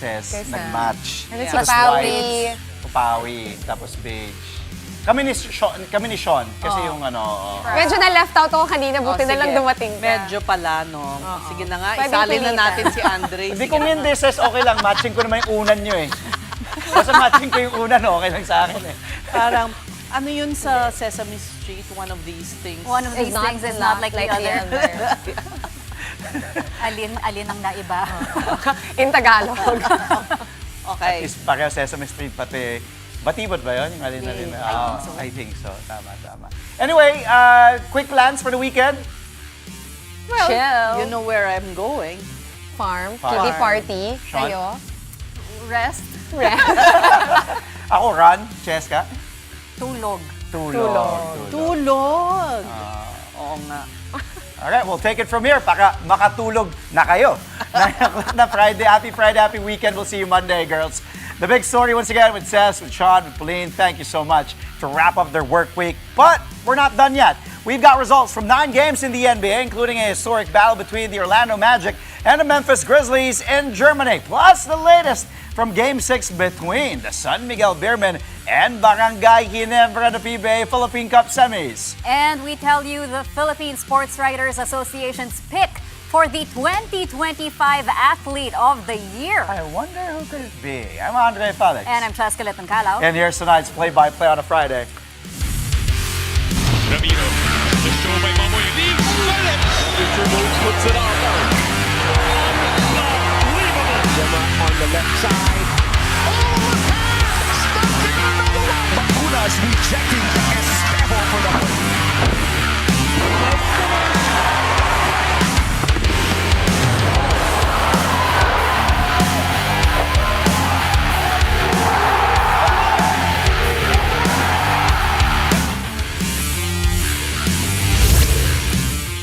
nag-match. Yeah. Tapos Papawi. white, papawi, tapos beige. Kami ni Sean, kasi yung ano... Medyo na-left out ako kanina, buti na lang sige. dumating ka. Medyo pala, no? Sige na nga, Pwedeng isalin na pilitan. natin si Andre. Hindi kung hindi, sis, okay lang. Matching ko naman yung unan nyo eh. Basta matching ko yung unan, okay lang sa akin eh. Parang, ano yun sa Sesame Street? One of these things. One of these things is not like the other. Alin ang naiba. In Tagalog. Okay. Is pareho Sesame Street, pati... Batibot ba yun? Yung alin-alin. I think so. Tama. Anyway, quick plans for the weekend? Well, Chill. you know where I'm going. Farm. Farm. Kiddie party. Sean? Kayo. Rest, Ako, run. Cheska? tulog. Tulog! Oo nga. Alright, we'll take it from here. Para makatulog na kayo. 9 o'clock na Friday. Happy Friday, happy weekend. We'll see you Monday, girls. The big story once again with Cess, with Sean, with Pauline. Thank you so much to wrap up their work week. But we're not done yet. We've got results from 9 games in the NBA, including a historic battle between the Orlando Magic and the Memphis Grizzlies in Germany. Plus the latest from Game 6 between the San Miguel Beermen and Barangay Ginebra, the PBA Philippine Cup semis. And we tell you the Philippine Sports Writers Association's pick for the 2025 Athlete of the Year. I wonder who could it be? I'm Andre Felix. And I'm Cheska Litton-Calao. And here's tonight's play-by-play on a Friday. Ramiro, the show by Mamoy leaves Philip. Mr. Moves puts it on. Unbelievable. Gemma on the left side. Oh, the pass! Stuck in another one. Bacunas rejecting Esteban for the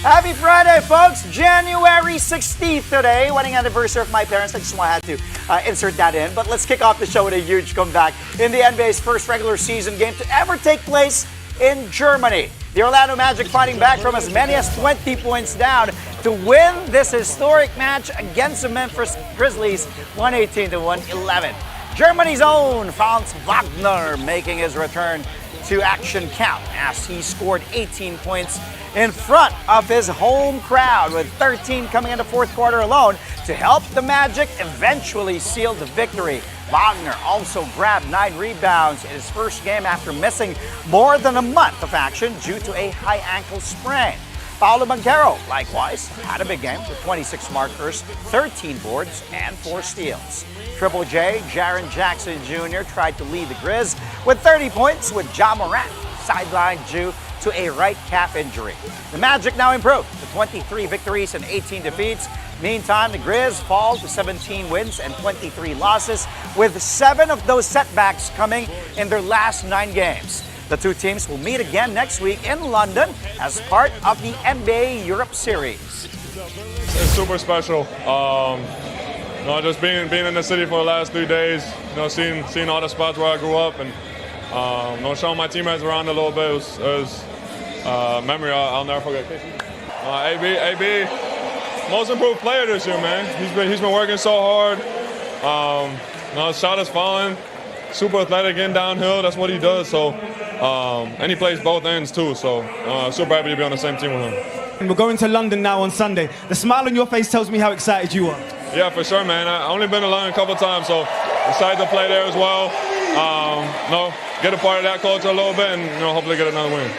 Happy Friday, folks! January 16th today, wedding anniversary of my parents. I just had to insert that in. But let's kick off the show with a huge comeback in the NBA's first regular season game to ever take place in Germany. The Orlando Magic fighting back from as many as 20 points down to win this historic match against the Memphis Grizzlies, 118 to 111. Germany's own Franz Wagner making his return to action count as he scored 18 points in front of his home crowd, with 13 coming in the fourth quarter alone to help the Magic eventually seal the victory. Wagner also grabbed 9 rebounds in his first game after missing more than a month of action due to a high ankle sprain. Paolo Banchero, likewise, had a big game with 26 markers, 13 boards, and 4 steals. Triple J, Jaren Jackson Jr. tried to lead the Grizz with 30 points, with Ja Morant sidelined due to a right calf injury. The Magic now improved to 23 victories and 18 defeats. Meantime, the Grizz fall to 17 wins and 23 losses, with 7 of those setbacks coming in their last 9 games. The two teams will meet again next week in London as part of the NBA Europe Series. It's super special. Just being in the city for the last 3 days, seeing all the spots where I grew up, and showing my teammates around a little bit, it was a memory I'll never forget. AB, most improved player this year, man. He's been working so hard. His shot is falling. Super athletic in downhill. That's what he does. So, and he plays both ends too. So, super happy to be on the same team with him. We're going to London now on Sunday. The smile on your face tells me how excited you are. Yeah, for sure, man. I've only been to London a couple times, so excited to play there as well. Get a part of that culture a little bit, and hopefully get another win.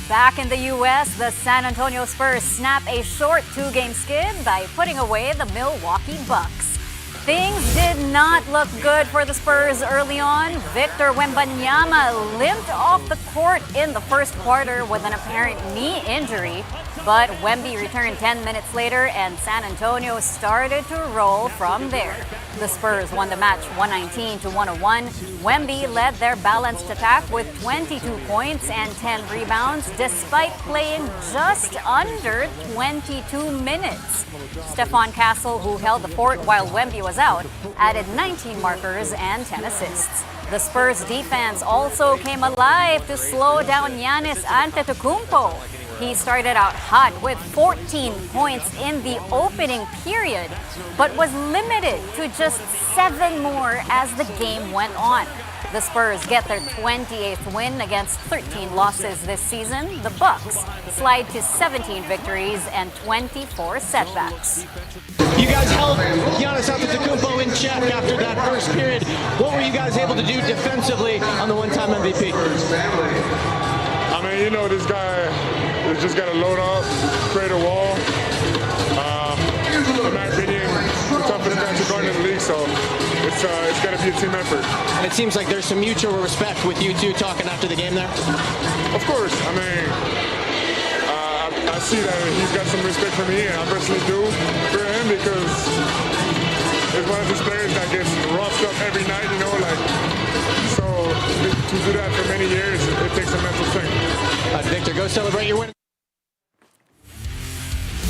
Back in the U.S., the San Antonio Spurs snap a short 2-game skid by putting away the Milwaukee Bucks. Things did not look good for the Spurs early on. Victor Wembanyama limped off the court in the first quarter with an apparent knee injury. But Wemby returned 10 minutes later and San Antonio started to roll from there. The Spurs won the match 119 to 101. Wemby led their balanced attack with 22 points and 10 rebounds despite playing just under 22 minutes. Stephon Castle, who held the fort while Wemby was out, added 19 markers and 10 assists. The Spurs defense also came alive to slow down Giannis Antetokounmpo. He started out hot with 14 points in the opening period, but was limited to just 7 more as the game went on. The Spurs get their 28th win against 13 losses this season. The Bucks slide to 17 victories and 24 setbacks. You guys held Giannis Antetokounmpo in check after that first period. What were you guys able to do defensively on the one-time MVP? I mean, you know, this guy has just got to load up, create a wall. In my opinion, the toughest guy to guard in the league, so it's got to be a team effort. And it seems like there's some mutual respect with you two talking after the game there. Of course, I mean, I see that he's got some respect for me, and I personally do for him because he's one of these players that gets roughed up every night, you know, like, so to do that for many years, it takes a mental strength. Victor, go celebrate your win.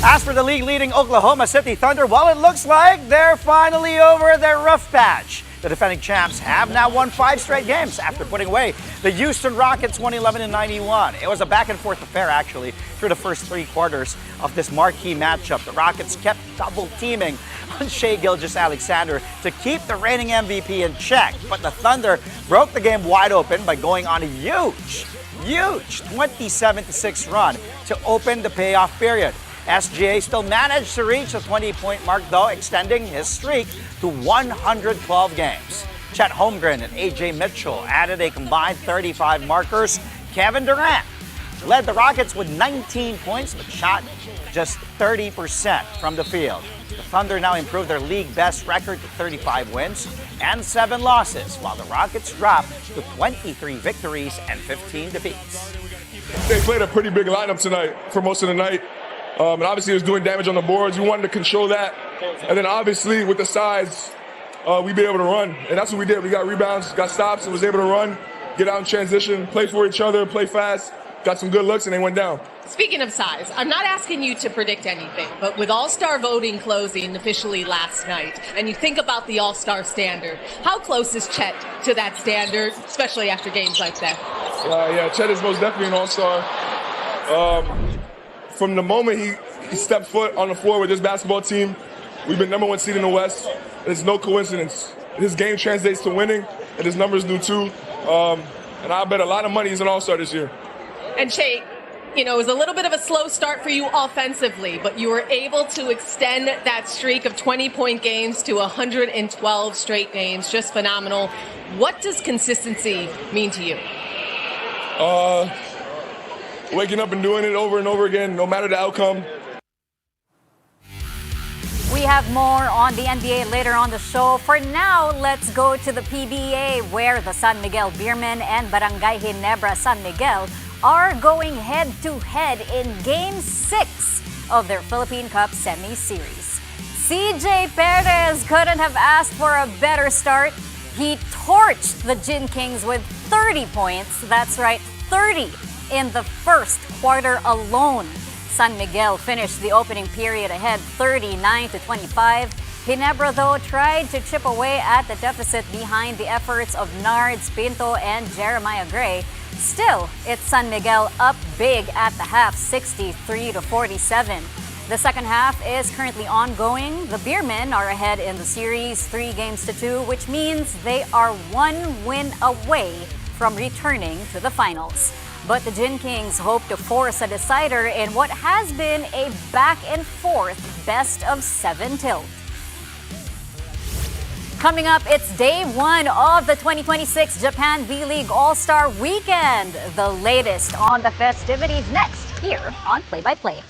As for the league-leading Oklahoma City Thunder, well, it looks like they're finally over their rough patch. The defending champs have now won 5 straight games after putting away the Houston Rockets 111-91. It was a back-and-forth affair, actually, through the first 3 quarters of this marquee matchup. The Rockets kept double-teaming on Shai Gilgeous-Alexander to keep the reigning MVP in check. But the Thunder broke the game wide open by going on a huge 27-6 run to open the payoff period. SGA still managed to reach the 20-point mark, though, extending his streak to 112 games. Chet Holmgren and AJ Mitchell added a combined 35 markers. Kevin Durant led the Rockets with 19 points, but shot just 30% from the field. The Thunder now improved their league best record to 35 wins and 7 losses, while the Rockets dropped to 23 victories and 15 defeats. They played a pretty big lineup tonight for most of the night. And obviously, it was doing damage on the boards. We wanted to control that. And then obviously, with the size, we'd be able to run. And that's what we did. We got rebounds, got stops, and was able to run, get out in transition, play for each other, play fast, got some good looks, and they went down. Speaking of size, I'm not asking you to predict anything, but with All-Star voting closing officially last night, and you think about the All-Star standard, how close is Chet to that standard, especially after games like that? Yeah, Chet is most definitely an All-Star. From the moment he stepped foot on the floor with this basketball team, we've been #1 seed in the West. It's no coincidence. His game translates to winning, and his numbers do too. And I bet a lot of money he's an All-Star this year. And Shai, you know, it was a little bit of a slow start for you offensively, but you were able to extend that streak of 20-point games to 112 straight games. Just phenomenal. What does consistency mean to you? Waking up and doing it over and over again, no matter the outcome. We have more on the NBA later on the show. For now, let's go to the PBA, where the San Miguel Beermen and Barangay Ginebra San Miguel are going head-to-head in Game 6 of their Philippine Cup semi-series. CJ Perez couldn't have asked for a better start. He torched the Gin Kings with 30 points. That's right, 30 in the first quarter alone. San Miguel finished the opening period ahead 39-25. Ginebra, though, tried to chip away at the deficit behind the efforts of Nards Pinto and Jeremiah Gray. Still, it's San Miguel up big at the half, 63-47. The second half is currently ongoing. The Beermen are ahead in the series 3-2, which means they are 1 win away from returning to the finals. But the Gin Kings hope to force a decider in what has been a back-and-forth best-of-7 tilt. Coming up, it's day 1 of the 2026 Japan V-League All-Star Weekend. The latest on the festivities next here on Play by Play.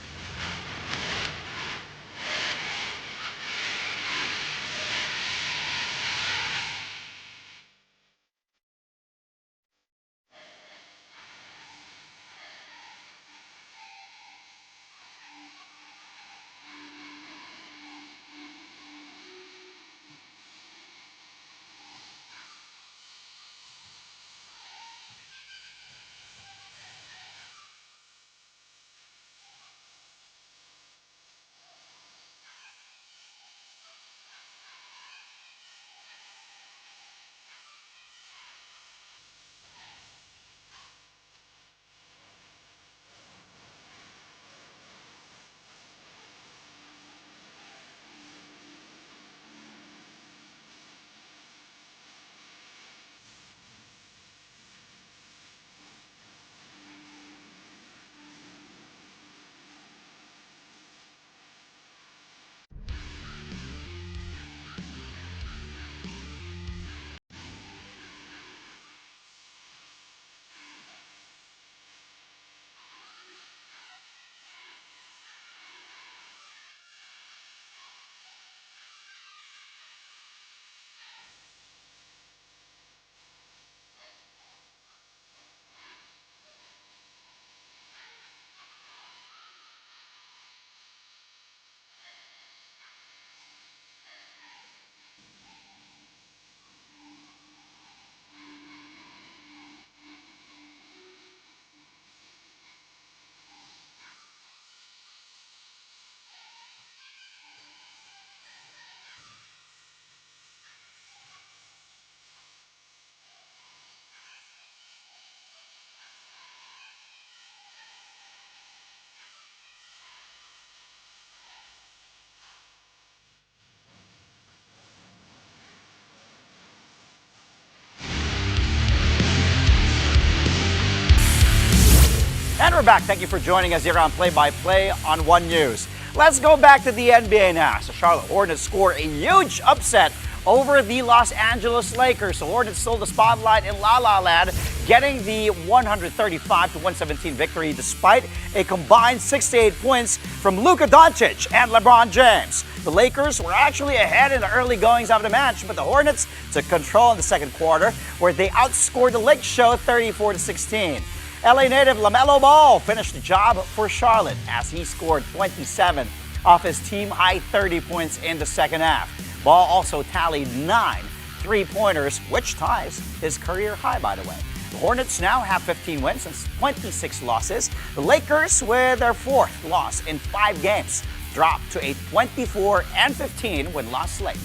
back. Thank you for joining us here on Play-by-Play on One News. Let's go back to the NBA now. So Charlotte Hornets score a huge upset over the Los Angeles Lakers. The Hornets stole the spotlight in La La Land, getting the 135-117 victory despite a combined 68 points from Luka Doncic and LeBron James. The Lakers were actually ahead in the early goings of the match, but the Hornets took control in the second quarter, where they outscored the Lake Show 34-16. LA native LaMelo Ball finished the job for Charlotte as he scored 27 off his team-high 30 points in the second half. Ball also tallied 9 3-pointers, which ties his career high, by the way. The Hornets now have 15 wins and 26 losses. The Lakers, with their fourth loss in 5 games, dropped to a 24-15 win-loss slate.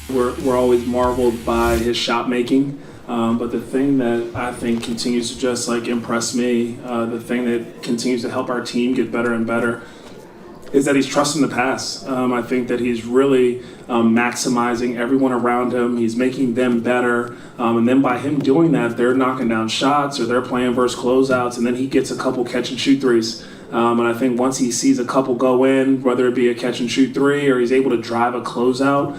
We're always marveled by his shot making. But the thing that I think continues to just impress me, the thing that continues to help our team get better and better, is that he's trusting the pass. I think that he's really maximizing everyone around him. He's making them better. And then by him doing that, they're knocking down shots or they're playing versus closeouts, and then he gets a couple catch and shoot threes. And I think once he sees a couple go in, whether it be a catch and shoot three or he's able to drive a closeout,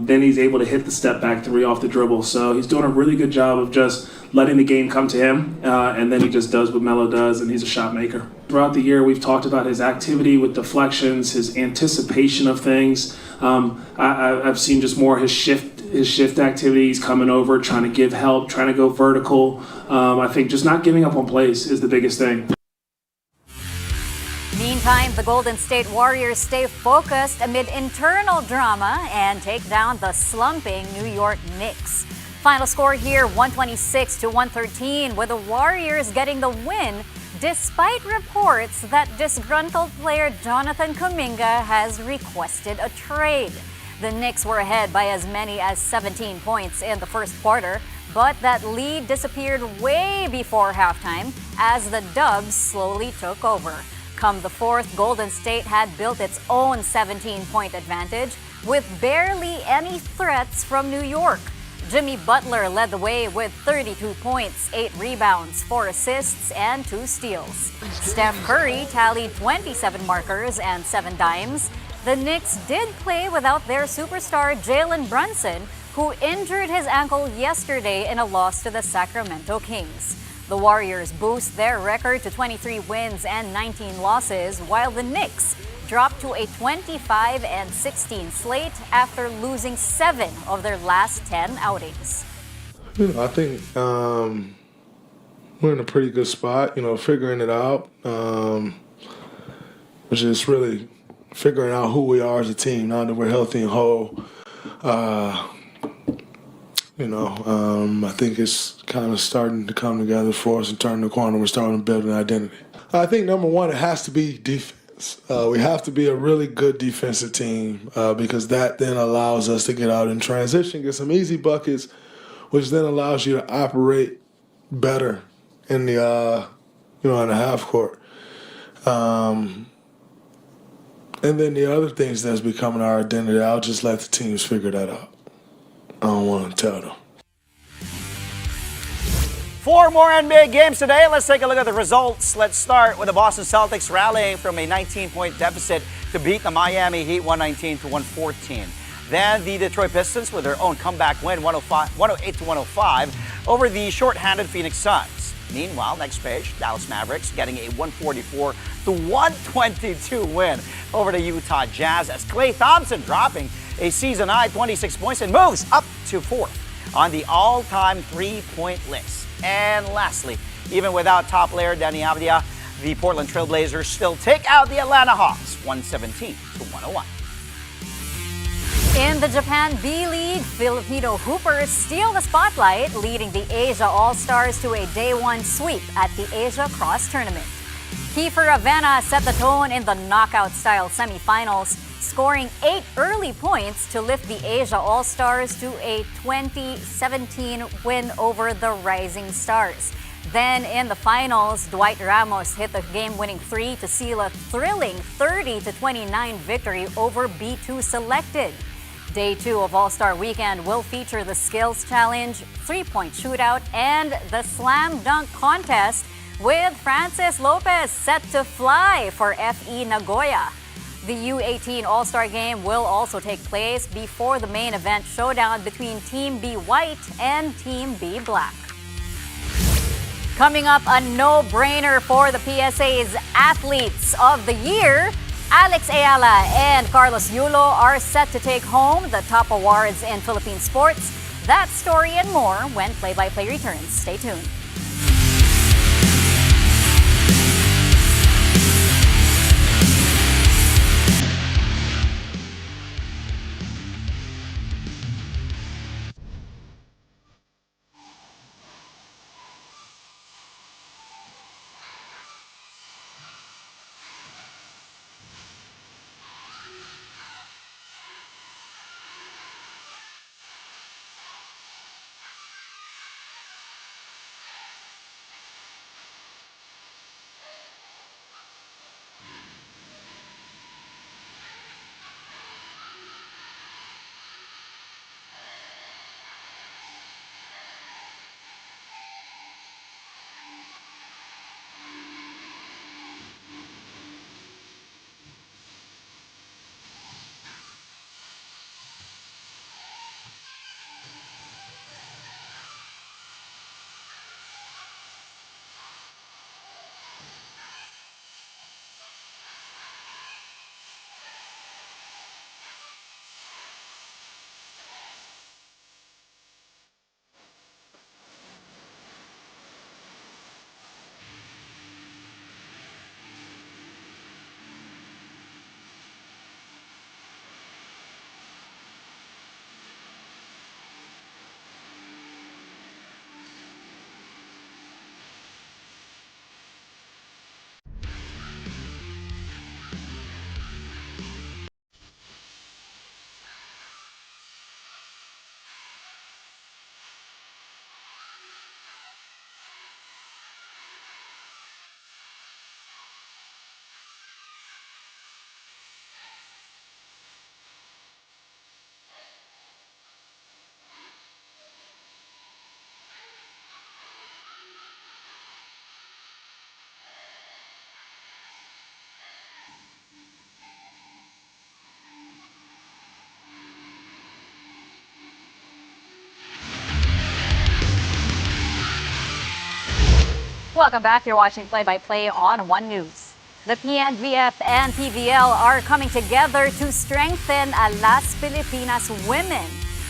then he's able to hit the step back three off the dribble. So he's doing a really good job of just letting the game come to him, and then he just does what Melo does, and he's a shot maker. Throughout the year, we've talked about his activity with deflections, his anticipation of things. I've seen just more his shift activities, coming over, trying to give help, trying to go vertical. I think just not giving up on plays is the biggest thing. Meantime, the Golden State Warriors stay focused amid internal drama and take down the slumping New York Knicks. Final score here, 126-113, with the Warriors getting the win despite reports that disgruntled player Jonathan Kuminga has requested a trade. The Knicks were ahead by as many as 17 points in the first quarter, but that lead disappeared way before halftime as the Dubs slowly took over. Come the fourth, Golden State had built its own 17-point advantage with barely any threats from New York. Jimmy Butler led the way with 32 points, 8 rebounds, 4 assists, and 2 steals. Steph Curry tallied 27 markers and 7 dimes. The Knicks did play without their superstar Jalen Brunson, who injured his ankle yesterday in a loss to the Sacramento Kings. The Warriors boost their record to 23 wins and 19 losses, while the Knicks dropped to a 25-16 slate after losing 7 of their last 10 outings. I think we're in a pretty good spot, figuring it out, which is really figuring out who we are as a team now that we're healthy and whole. I think it's kind of starting to come together for us and turn the corner. We're starting to build an identity. I think, number one, it has to be defense. We have to be a really good defensive team because that then allows us to get out in transition, get some easy buckets, which then allows you to operate better in the, in the half court. And then the other things that's becoming our identity, I'll just let the teams figure that out. I don't want to tell them. 4 more NBA games today. Let's take a look at the results. Let's start with the Boston Celtics rallying from a 19-point deficit to beat the Miami Heat 119-114. Then the Detroit Pistons with their own comeback win 108-105 over the short-handed Phoenix Suns. Meanwhile, next page, Dallas Mavericks getting a 144-122 win over the Utah Jazz as Klay Thompson dropping a season-high 26 points and moves up to 4th on the all-time three-point list. And lastly, even without top player Danny Avdia, the Portland Trailblazers still take out the Atlanta Hawks 117-101. In the Japan B-League, Filipino hoopers steal the spotlight, leading the Asia All-Stars to a day 1 sweep at the Asia Cross Tournament. Kiefer Avena set the tone in the knockout-style semifinals, scoring 8 early points to lift the Asia All-Stars to a 2017 win over the Rising Stars. Then in the finals, Dwight Ramos hit the game-winning 3 to seal a thrilling 30-29 victory over B2 Selected. Day 2 of All-Star Weekend will feature the Skills Challenge, 3-point shootout, and the Slam Dunk Contest, with Francis Lopez set to fly for FE Nagoya. The U18 All-Star Game will also take place before the main event showdown between Team B White and Team B Black. Coming up, a no-brainer for the PSA's Athletes of the Year. Alex Ayala and Carlos Yulo are set to take home the top awards in Philippine sports. That story and more when Play-by-Play returns. Stay tuned. Welcome back. You're watching Play-by-Play on One News. The PNVF and PVL are coming together to strengthen Las Pilipinas women.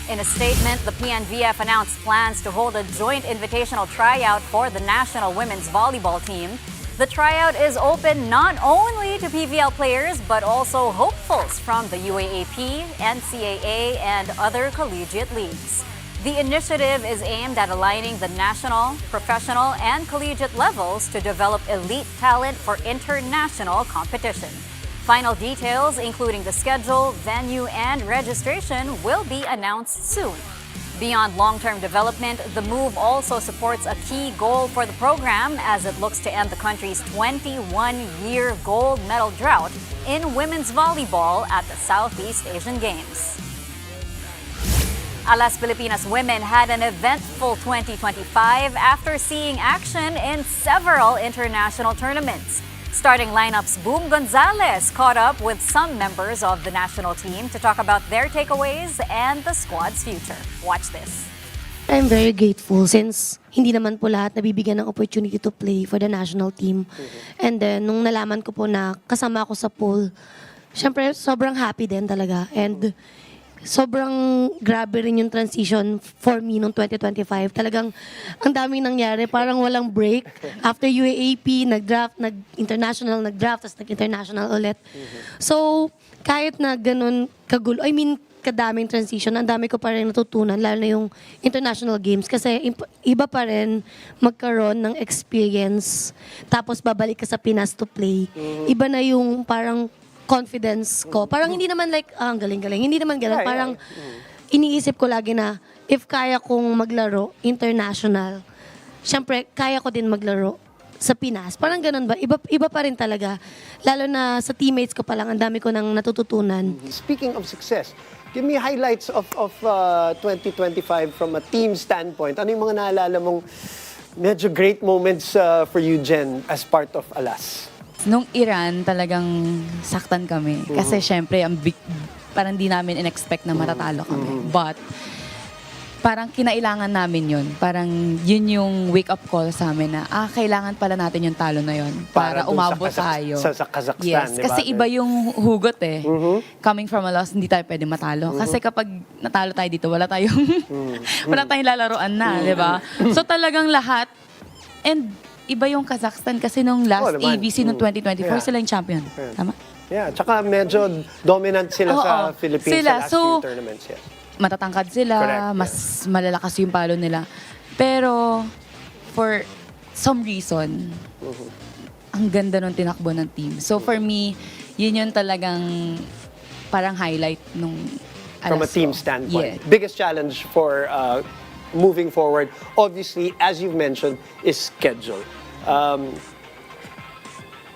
In a statement, the PNVF announced plans to hold a joint invitational tryout for the national women's volleyball team. The tryout is open not only to PVL players, but also hopefuls from the UAAP, NCAA, and other collegiate leagues. The initiative is aimed at aligning the national, professional, and collegiate levels to develop elite talent for international competition. Final details, including the schedule, venue, and registration, will be announced soon. Beyond long-term development, the move also supports a key goal for the program as it looks to end the country's 21-year gold medal drought in women's volleyball at the Southeast Asian Games. Las Pilipinas women had an eventful 2025 after seeing action in several international tournaments. Starting lineups Boom Gonzalez caught up with some members of the national team to talk about their takeaways and the squad's future. Watch this. I'm very grateful since hindi naman po lahat nabibigyan ng opportunity to play for the national team. And then, nung nalaman ko po na kasama ako sa pool, syempre sobrang happy din talaga. And sobrang grabe rin yung transition for me noong 2025. Talagang ang daming nangyari, parang walang break. After UAAP, nag-draft, nag-international, nag-draft, tapos nag-international ulit. So, kahit na ganun kagulo, kadaming transition, ang dami ko pa rin natutunan, lalo na yung international games. Kasi iba pa rin magkaroon ng experience, tapos babalik ka sa Pinas to play. Iba na yung parang confidence ko. Parang hindi naman like, ang galing-galing. Hindi naman ganun. Parang iniisip ko lagi na, if kaya kong maglaro international, syempre, kaya ko din maglaro sa Pinas. Parang ganun ba? Iba pa rin talaga. Lalo na sa teammates ko pa lang, ang dami ko nang natututunan. Speaking of success, give me highlights of 2025 from a team standpoint. Ano yung mga naalala mong medyo great moments for you, Jen, as part of Alas? Nung Iran, talagang saktan kami. Kasi syempre, parang di namin in-expect na matatalo kami. But, parang kinailangan namin yun. Parang yun yung wake-up call sa amin na, kailangan pala natin yung talo na yun para umabot tayo. Sa Kazakhstan, yes, diba? kasi iba yung hugot eh. Coming from a loss, hindi tayo pwede matalo. Kasi kapag natalo tayo dito, wala tayong wala tayong lalaroan na, di ba? So talagang lahat, and iba yung Kazakhstan kasi nung last ABC nung 2024, sila yung champion. Tama? Yeah, tsaka medyo dominant sila sa Philippines sa last few tournaments. Yeah. Matatangkad sila, correct, mas malalakas yung palo nila. Pero, for some reason, ang ganda nung tinakbo ng team. So for me, yun yung talagang parang highlight nung From a team standpoint. Yeah. Biggest challenge for moving forward, obviously, as you've mentioned, is schedule.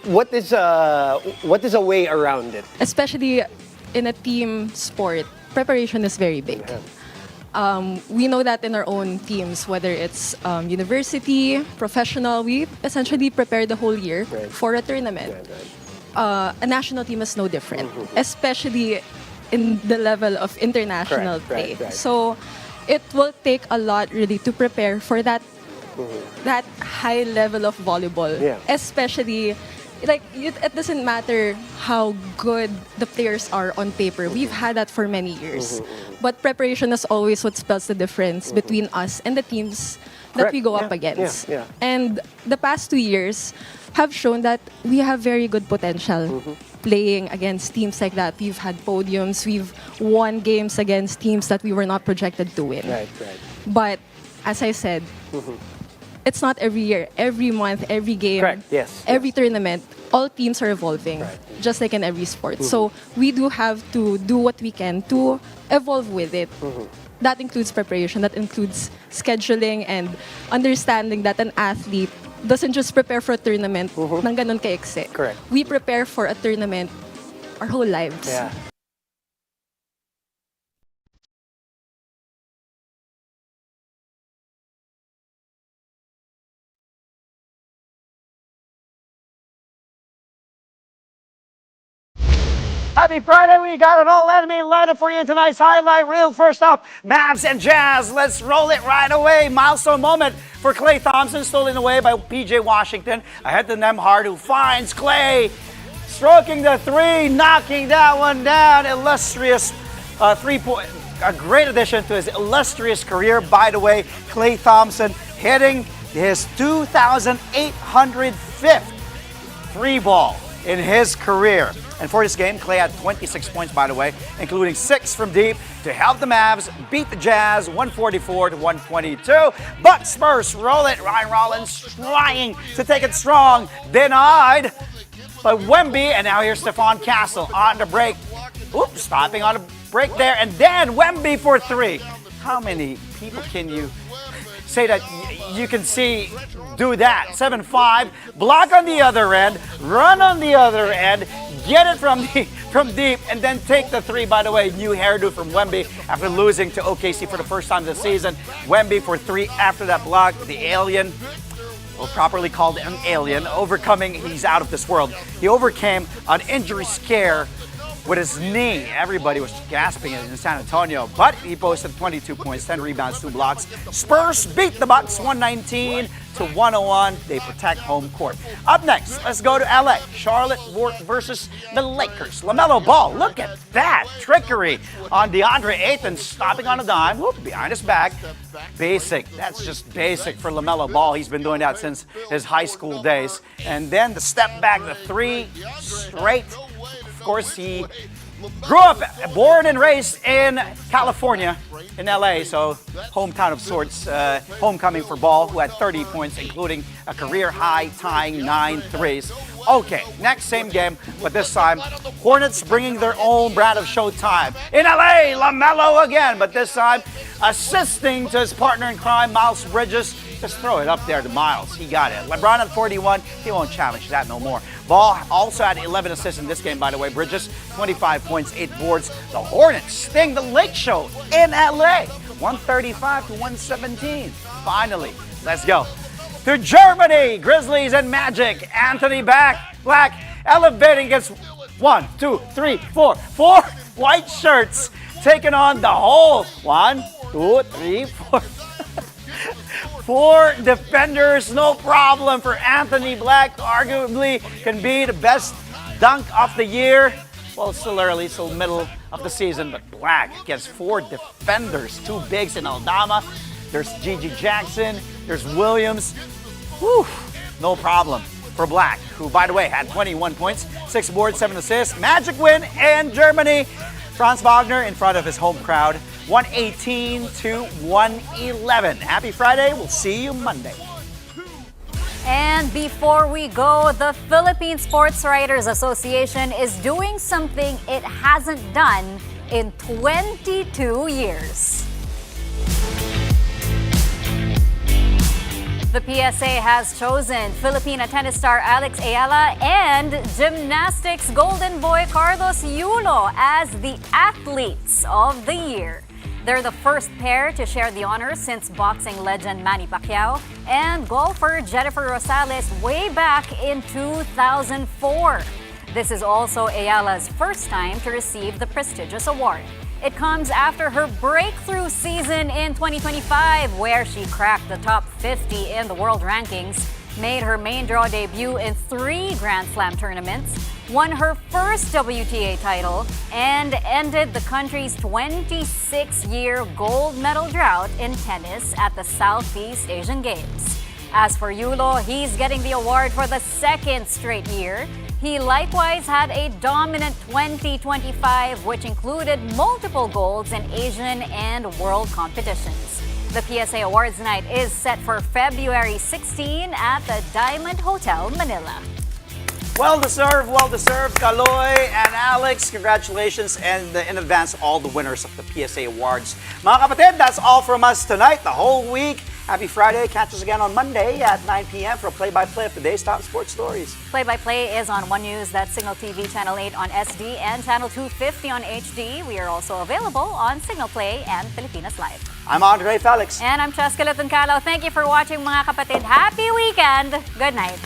What is a way around it? Especially in a team sport, preparation is very big. We know that in our own teams, whether it's university, professional, we essentially prepare the whole year for a tournament. A national team is no different, especially in the level of international play. So it will take a lot really to prepare for that that high level of volleyball, especially. Like, it doesn't matter how good the players are on paper. We've had that for many years. But preparation is always what spells the difference between us and the teams that we go up against. And the past 2 years have shown that we have very good potential playing against teams like that. We've had podiums. We've won games against teams that we were not projected to win. But, as I said, it's not every year, every month, every game, every tournament. All teams are evolving, just like in every sport. So we do have to do what we can to evolve with it. That includes preparation, that includes scheduling and understanding that an athlete doesn't just prepare for a tournament nang ganun ka-ekse. We prepare for a tournament our whole lives. Happy Friday, we got an all-enemy lineup for you in tonight's highlight reel. First up, Mavs and Jazz. Let's roll it right away. Milestone moment for Klay Thompson, stolen away by P.J. Washington. Ahead to Nemhard, who finds Klay, stroking the three, knocking that one down. Illustrious three-point, a great addition to his illustrious career. By the way, Klay Thompson hitting his 2,805th free ball in his career. And for this game, Klay had 26 points, by the way, including 6 from deep to help the Mavs beat the Jazz 144-122. But Spurs roll it. Ryan Rollins trying to take it strong. Denied by Wemby. And now here's Stephon Castle on the break. Oops, stopping on the break there. And then Wemby for 3. How many people can you say that you can see do that? 7-5, block on the other end, run on the other end, get it from deep, and then take the 3. By the way, new hairdo from Wemby after losing to OKC for the first time this season. Wemby for 3 after that block. The alien, or properly called an alien, he's out of this world. He overcame an injury scare with his knee. Everybody was gasping in San Antonio, but he posted 22 points, 10 rebounds, 2 blocks. Spurs beat the Bucks 119-101. They protect home court. Up next, let's go to LA. Charlotte versus the Lakers. LaMelo Ball, look at that trickery on DeAndre Ayton, stopping on a dime, behind his back. Basic, that's just basic for LaMelo Ball. He's been doing that since his high school days. And then the step back, the 3 straight. Of course, he grew up, born and raised in California, in LA, so hometown of sorts. Homecoming for Ball, who had 30 points, including a career-high tying 9 threes. Okay, next same game, but this time, Hornets bringing their own brand of showtime. In LA, LaMelo again, but this time, assisting to his partner in crime, Miles Bridges. Just throw it up there to Miles. He got it. LeBron at 41. He won't challenge that no more. Ball also had 11 assists in this game, by the way. Bridges, 25 points, 8 boards. The Hornets sting the Lake Show in LA. 135-117. Finally, let's go. to Germany. Grizzlies and Magic. Anthony Black elevating against 1, 2, 3, 4 white shirts, taking on the whole 1, 2, 3, 4. 4 defenders, no problem for Anthony Black. Arguably can be the best dunk of the year. Well, it's still early, still middle of the season, but Black against 4 defenders, 2 bigs in Aldama. There's Gigi Jackson, there's Williams. Whew, no problem for Black, who, by the way, had 21 points, 6 boards, 7 assists. Magic win in Germany. Franz Wagner in front of his home crowd, 118 to 111. Happy Friday. We'll see you Monday. And before we go, the Philippine Sports Writers Association is doing something it hasn't done in 22 years. The PSA has chosen Filipina tennis star Alex Ayala and gymnastics golden boy Carlos Yulo as the athletes of the year. They're the first pair to share the honors since boxing legend Manny Pacquiao and golfer Jennifer Rosales way back in 2004. This is also Ayala's first time to receive the prestigious award. It comes after her breakthrough season in 2025, where she cracked the top 50 in the world rankings, made her main draw debut in 3 Grand Slam tournaments, won her first WTA title, and ended the country's 26-year gold medal drought in tennis at the Southeast Asian Games. As for Yulo, he's getting the award for the 2nd straight year. He likewise had a dominant 2025, which included multiple golds in Asian and world competitions. The PSA Awards night is set for February 16 at the Diamond Hotel, Manila. Well deserved, Kaloy and Alex. Congratulations, and in advance, all the winners of the PSA Awards. Mga kapatid, that's all from us tonight, the whole week. Happy Friday. Catch us again on Monday at 9 p.m. for a play-by-play of today's top sports stories. Play-by-play is on One News, that's Signal TV Channel 8 on SD and Channel 250 on HD. We are also available on Signal Play and Pilipinas Live. I'm Andre Felix. And I'm Cheska Latuncalo. Thank you for watching, mga kapatid. Happy weekend. Good night.